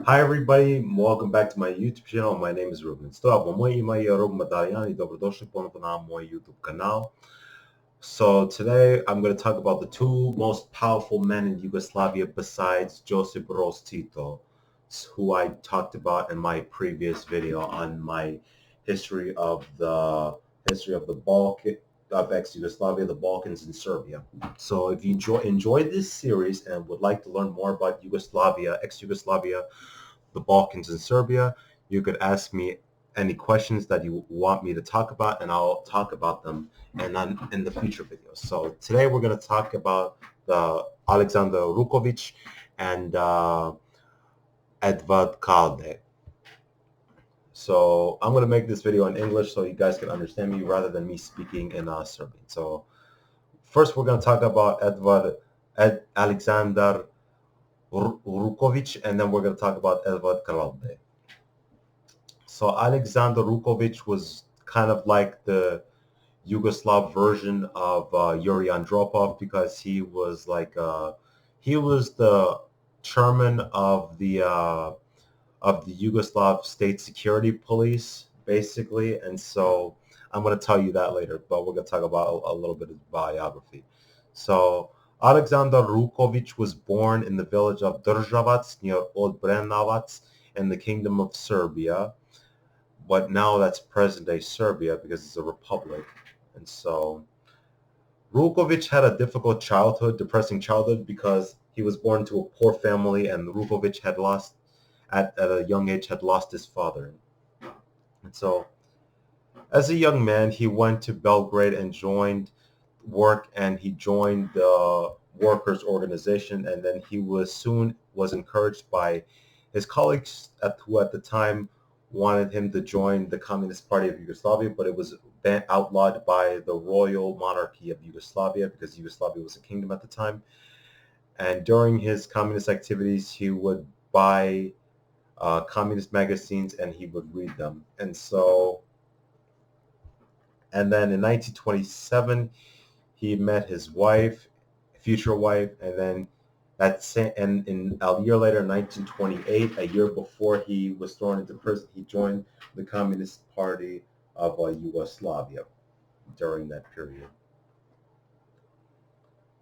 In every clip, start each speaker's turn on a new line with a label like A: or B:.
A: Hi everybody, welcome back to my YouTube channel. My name is Ruben. Здраво, мої мої Мадарян і добродошли поновно на мой YouTube канал. So today I'm going to talk about the two most powerful men in Yugoslavia besides Josip Broz Tito, who I talked about in my previous video on my history of the Balkan of ex-Yugoslavia, the Balkans, and Serbia. So if you enjoyed this series and would like to learn more about Yugoslavia, ex-Yugoslavia, the Balkans, and Serbia, you could ask me any questions that you want me to talk about, and I'll talk about them in the future videos. So today we're going to talk about the Alexander Rukovic and Edvard Kalde. So I'm going to make this video in English so you guys can understand me rather than me speaking in Serbian. So first we're going to talk about Alexander Rukovic, and then we're going to talk about Edvard Kalde. So Alexander Rukovic was kind of like the Yugoslav version of Yuri Andropov, because he was the chairman of the Yugoslav State Security Police, basically. And so I'm going to tell you that later, but we're going to talk about a little bit of biography. So Alexander Rukovic was born in the village of Državac near Odbrenovac in the Kingdom of Serbia, but now that's present-day Serbia because it's a republic. And so Rukovic had a difficult childhood, depressing childhood, because he was born to a poor family, and Rukovic had lost at a young age had lost his father. And so as a young man, he went to Belgrade and joined work, and he joined the workers organization, and then he was encouraged by his colleagues who at the time wanted him to join the Communist Party of Yugoslavia, but it was outlawed by the royal monarchy of Yugoslavia because Yugoslavia was a kingdom at the time. And during his communist activities, he would buy communist magazines and he would read them. And then in 1927, he met his future wife, and then in a year later, 1928, a year before he was thrown into prison, he joined the Communist Party of Yugoslavia during that period.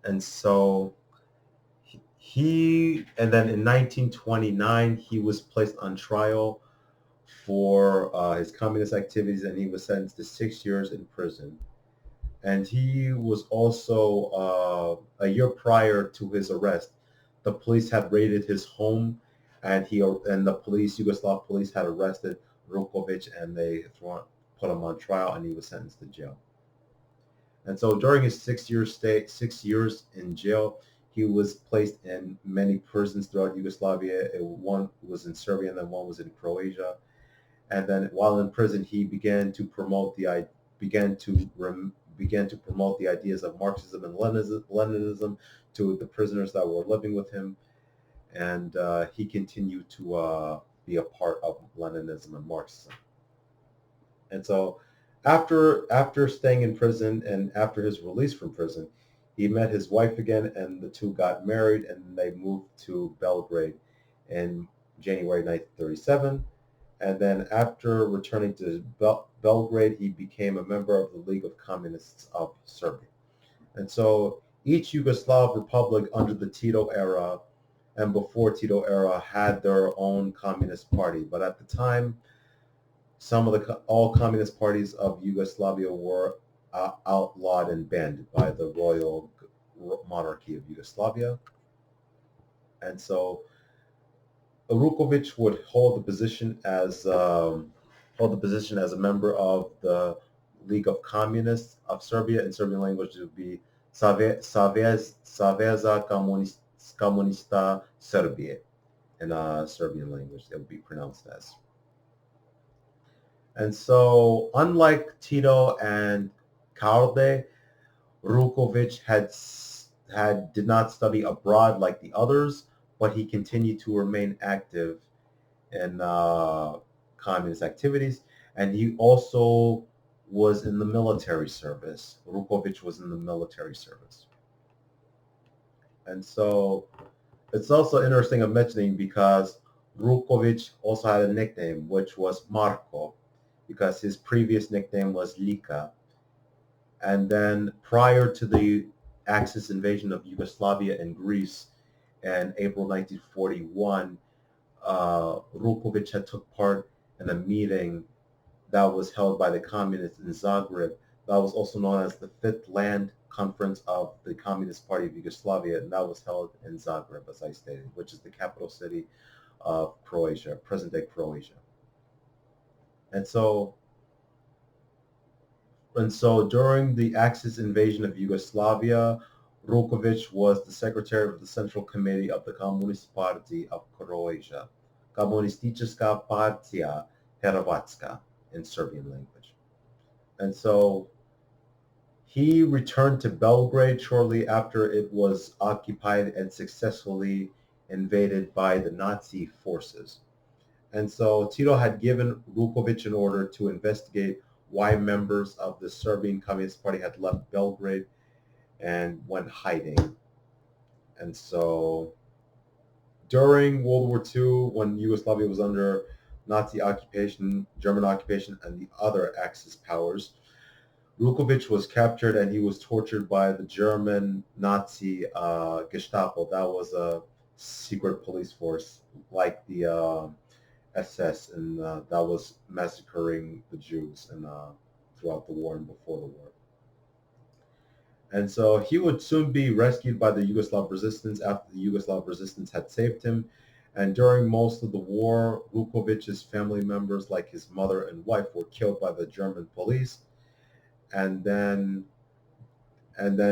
A: And so and then in 1929, he was placed on trial for his communist activities, and he was sentenced to 6 years in prison. And he was also, a year prior to his arrest, the police had raided his home, and the Yugoslav police had arrested Rukovic, and they put him on trial, and he was sentenced to jail. And so during his 6 years in jail, he was placed in many prisons throughout Yugoslavia. One was in Serbia, and then one was in Croatia. And then while in prison, he began to promote the ideas of Marxism and Leninism to the prisoners that were living with him, and he continued to be a part of Leninism and Marxism. And so after staying in prison and after his release from prison, he met his wife again, and the two got married, and they moved to Belgrade in January 1937. And then after returning to Belgrade, he became a member of the League of Communists of Serbia. And so each Yugoslav republic under the Tito era and before Tito era had their own communist party. But at the time, all communist parties of Yugoslavia were outlawed and banned by the royal monarchy of Yugoslavia. And so Rukovic would hold the position as a member of the League of Communists of Serbia. In Serbian language, it would be Saveza Komunista Serbije. In Serbian language, it would be pronounced as. And so, unlike Tito and Kalde, Rukovic did not study abroad like the others, but he continued to remain active in communist activities, and he also was in the military service. Rukovic was in the military service. And so it's also interesting of mentioning because Rukovic also had a nickname, which was Marko, because his previous nickname was Lika. And then prior to the Axis invasion of Yugoslavia and Greece in April 1941, Rukovic had took part in a meeting that was held by the communists in Zagreb. That was also known as the Fifth Land Conference of the Communist Party of Yugoslavia, and that was held in Zagreb, as I stated, which is the capital city of Croatia, present-day Croatia. And so, during the Axis invasion of Yugoslavia, Rukovic was the secretary of the Central Committee of the Communist Party of Croatia, Komunistička partija Hrvatska in Serbian language. And so he returned to Belgrade shortly after it was occupied and successfully invaded by the Nazi forces. And so Tito had given Rukovic an order to investigate why members of the Serbian Communist Party had left Belgrade and went hiding. And so during World War II, when Yugoslavia was under Nazi occupation, German occupation, and the other Axis powers, Rukovic was captured and he was tortured by the German Nazi Gestapo. That was a secret police force like the SS, and that was massacring the Jews and throughout the war and before the war. And so he would soon be rescued by the Yugoslav resistance after the Yugoslav resistance had saved him. And during most of the war, Rukovic's family members, like his mother and wife, were killed by the German police. And then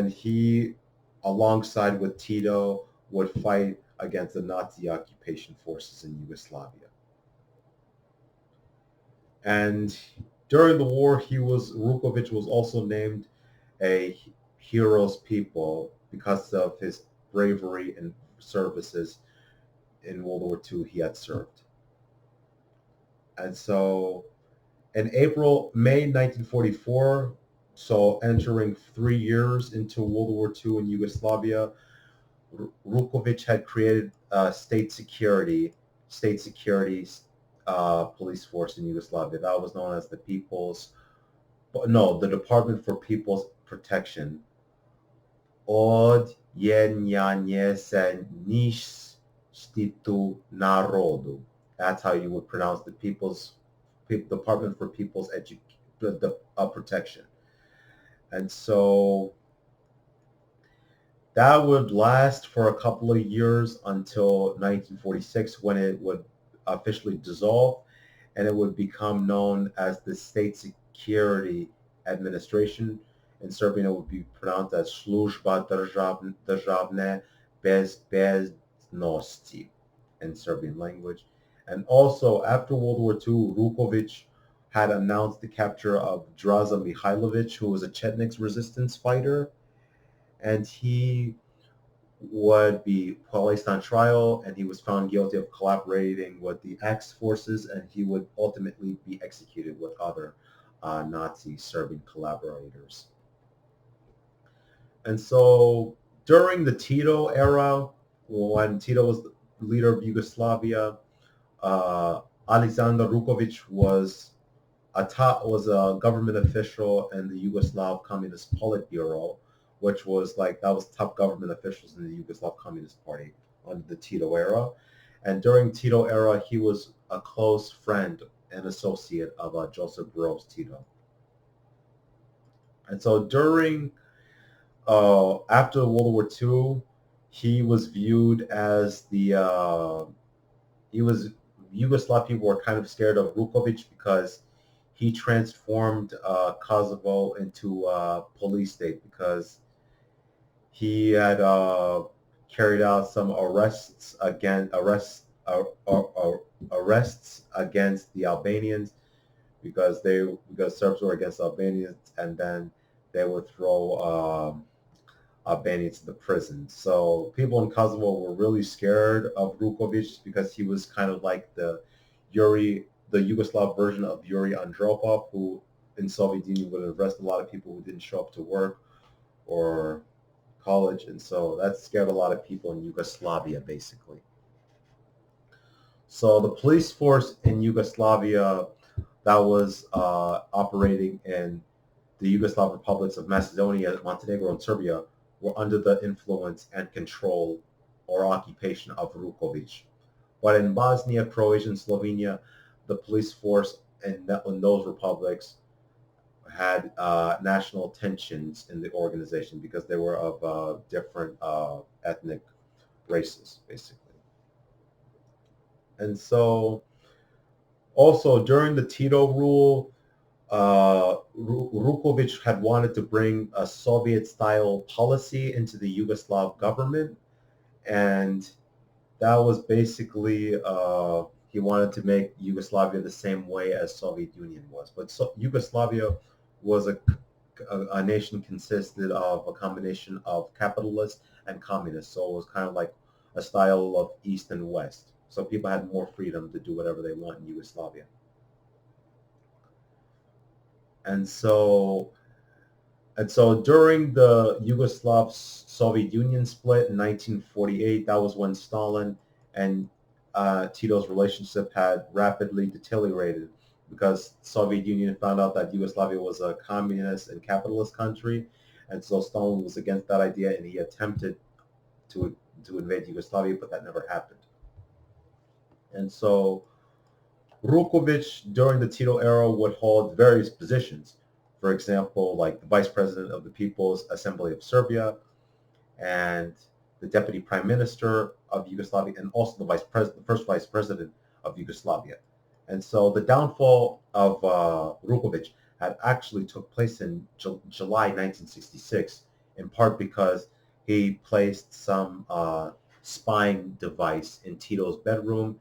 A: he, alongside with Tito, would fight against the Nazi occupation forces in Yugoslavia. And during the war, Rukovic was also named a hero's people because of his bravery and services in World War II he had served. And so in May 1944, so entering 3 years into World War II in Yugoslavia, Rukovic had created state security police force in Yugoslavia. That was known as the Department for People's Protection. Odjenjanje se ništitu narodu. That's how you would pronounce the Department for People's Protection. And so that would last for a couple of years until 1946, when it would officially dissolve and it would become known as the State Security Administration. In Serbian, it would be pronounced as Služba državne bezbednosti in Serbian language. And also, after World War II, Rukovic had announced the capture of Draza Mihailovic, who was a Chetnik resistance fighter, and he would be placed on trial, and he was found guilty of collaborating with the Axis forces, and he would ultimately be executed with other Nazi Serbian collaborators. And so during the Tito era, when Tito was the leader of Yugoslavia, Alexander Rukovic was a government official in the Yugoslav Communist Politburo, which was that was top government officials in the Yugoslav Communist Party under the Tito era. And during Tito era, he was a close friend and associate of Joseph Broz Tito. And so after World War II, he was viewed as Yugoslav people were kind of scared of Rukovic because he transformed Kosovo into a police state, because he had carried out some arrests against the Albanians, because Serbs were against Albanians, and then they would throw Albanians to the prison. So people in Kosovo were really scared of Rukovic because he was kind of like the Yugoslav version of Yuri Andropov, who in Soviet Union would arrest a lot of people who didn't show up to work or college, and so that scared a lot of people in Yugoslavia, basically. So the police force in Yugoslavia that was operating in the Yugoslav republics of Macedonia, Montenegro, and Serbia were under the influence and control or occupation of Vukovic. But in Bosnia, Croatia, and Slovenia, the police force in those republics had national tensions in the organization because they were of different ethnic races, basically. And so, also during the Tito rule, Rukovic had wanted to bring a Soviet-style policy into the Yugoslav government, and that was basically he wanted to make Yugoslavia the same way as Soviet Union was. But Yugoslavia was a nation consisted of a combination of capitalists and communists, so it was kind of like a style of East and West. So people had more freedom to do whatever they want in Yugoslavia. And so during the Yugoslav Soviet Union split in 1948, that was when Stalin and Tito's relationship had rapidly deteriorated because Soviet Union found out that Yugoslavia was a communist and capitalist country, and so Stalin was against that idea, and he attempted to invade Yugoslavia, but that never happened. And so Rukovic during the Tito era would hold various positions. For example, like the vice president of the People's Assembly of Serbia and the deputy prime minister of Yugoslavia, and also the first vice president of Yugoslavia. And so the downfall of Rukovic had actually took place in July 1966, in part because he placed some spying device in Tito's bedroom,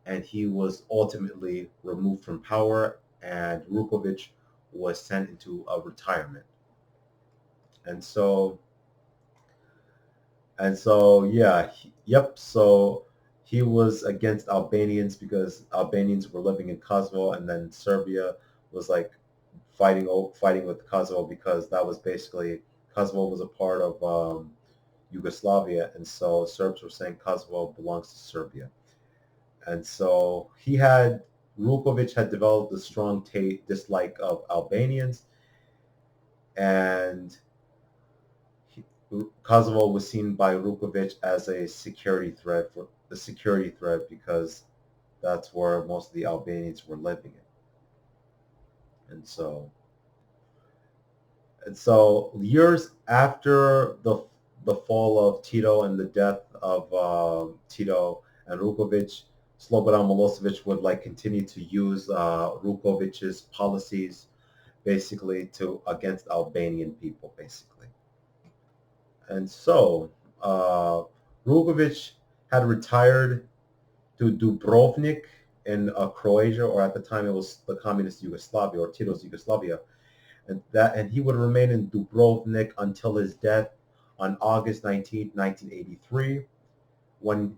A: and he was ultimately removed from power, and Rukovic was sent into a retirement. And so yeah, yep. So he was against Albanians because Albanians were living in Kosovo, and then Serbia was like fighting with Kosovo because that was basically Kosovo was a part of Yugoslavia, and so Serbs were saying Kosovo belongs to Serbia. And so Rukovic had developed a strong dislike of Albanians, and Kosovo was seen by Rukovic as a security threat because that's where most of the Albanians were living in. And so years after the fall of Tito and the death of Tito and Rukovic, Slobodan Milosevic would like continue to use Rukovic's policies basically against Albanian people, basically. And so Rukovic had retired to Dubrovnik in Croatia, or at the time it was the communist Yugoslavia or Tito's Yugoslavia, and he would remain in Dubrovnik until his death on August 19th, 1983,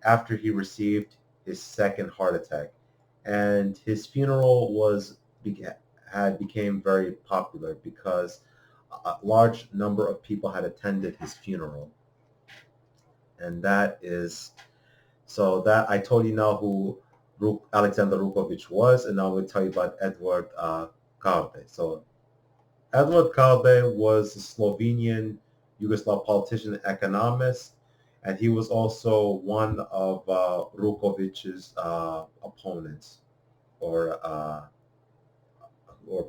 A: after he received his second heart attack, and his funeral became very popular because a large number of people had attended his funeral. And that I told you now who Alexander Rukovic was, and now I'm going to tell you about Edward Kardelj. So Edward Kardelj was a Slovenian Yugoslav politician and economist, and he was also one of Rukovic's opponents or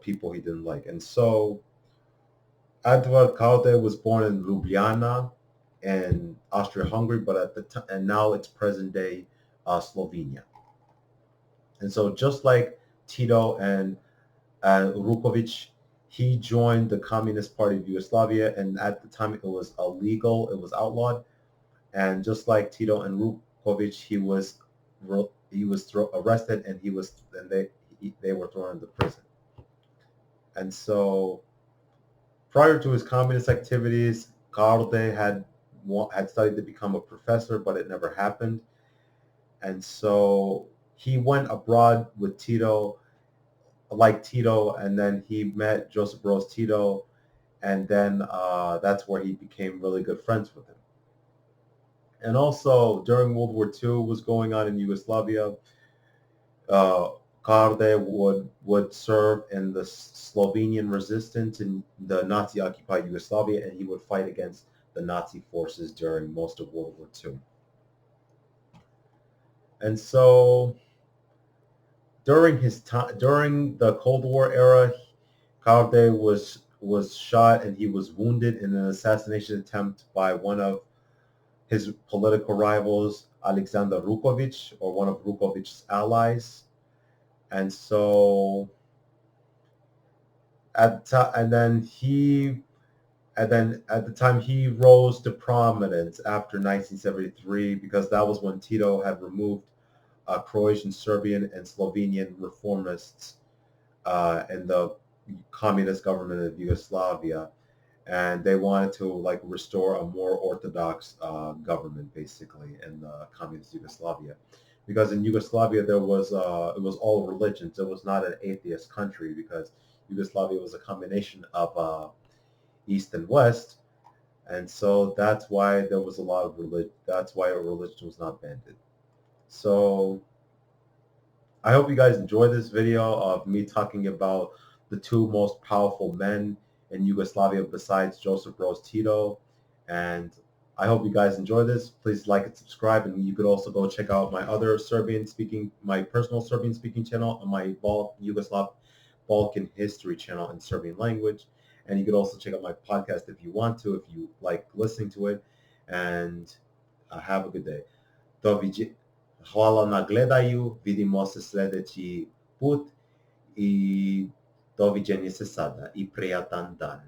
A: people he didn't like. And so Edward Kardelj was born in Ljubljana in Austria-Hungary, but at the time, and now it's present-day Slovenia. And so just like Tito and Rukovic, he joined the Communist Party of Yugoslavia, and at the time it was illegal, it was outlawed. And just like Tito and Rukovic, he was arrested, and they were thrown into prison. And so prior to his communist activities, Kardelj had studied to become a professor, but it never happened. And so he went abroad with Tito, like Tito, and then he met Josip Broz Tito, and then that's where he became really good friends with him. And also during World War II was going on in Yugoslavia, Uh, Karde would serve in the Slovenian resistance in the Nazi-occupied Yugoslavia, and he would fight against the Nazi forces during most of World War II. And so during his time, during the Cold War era, Karde was shot and he was wounded in an assassination attempt by one of his political rivals, Alexander Rukovic, or one of Rukovic's allies. And so and then at the time he rose to prominence after 1973 because that was when Tito had removed Croatian, Serbian, and Slovenian reformists in the communist government of Yugoslavia, and they wanted to like restore a more orthodox government basically in communist Yugoslavia, because in Yugoslavia there was it was all religions. It was not an atheist country because Yugoslavia was a combination of East and West, and so that's why there was a lot of religion. That's why religion was not banned. So I hope you guys enjoyed this video of me talking about the two most powerful men in Yugoslavia besides Joseph Broz Tito. And I hope you guys enjoy this. Please like and subscribe. And you could also go check out my other my personal Serbian speaking channel and my Yugoslav Balkan history channel in Serbian language. And you could also check out my podcast if you want to, if you like listening to it. And have a good day. Hvala na gledaju, vidimo se sljedeći put i doviđenje se sada i prijatan dan.